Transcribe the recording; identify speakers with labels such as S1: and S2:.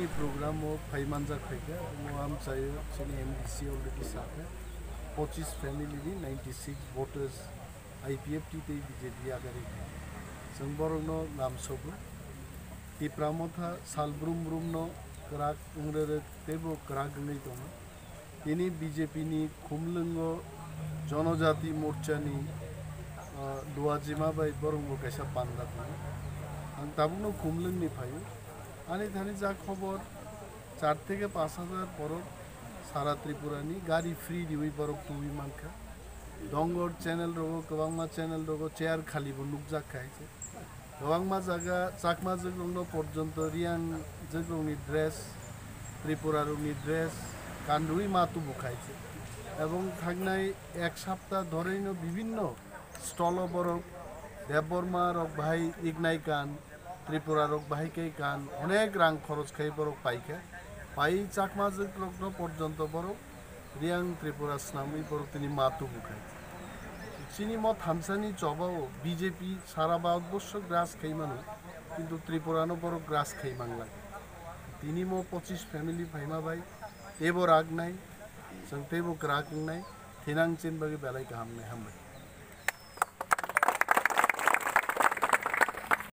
S1: ni program mo Phaimanja khaika mo am chayo chini MDC already sakha 25 family ni 96 voters IPFT te BJP agari sangborong no nam sobu ti pramotha salbrum brum no krak ungrere tebo krak ngai dong ini BJP ni khumlungo जनजाति मोर्चा ni duajima bai borong bo kaisa panda ang tabungno khumlung ni phayo ani thani ja khobor 4 থেকে 5000 porok sara tripura ni gari free diwi porok tuwi manka dongor channel rogo kwangma channel rogo chair khali bo nukjak khaise kwangma jaga chakma jogrongno porjonto riang jogrongni dress tripura rogni dress kanrui matu buखाइছে এবং থাকনাই এক সপ্তাহ ধরেইনো বিভিন্ন stall বরক Debbarma rock ভাই ইগনাই কান Tripura rock ভাইকে কান অনেক রাং খরচ খাই বরক পাইকা পাই চাকমা জগ্ন পর্যন্ত বরক রিয়াং ত্রিপুরা স্নামি বরক তিনি মাতু বুখাই চিনি মত হামসানি চবাও বিজেপি সারা ভারতবর্ষ গ্রাস খাই মানুষ কিন্তু ত্রিপুরানো বরক গ্রাস খাই মাংলা তিনি মো 25 ফ্যামিলি ভাইমা ভাই এবর আগ নাই संतेबो क्राक नहीं थिनांग चिन बगे बेलाई काम नहीं हम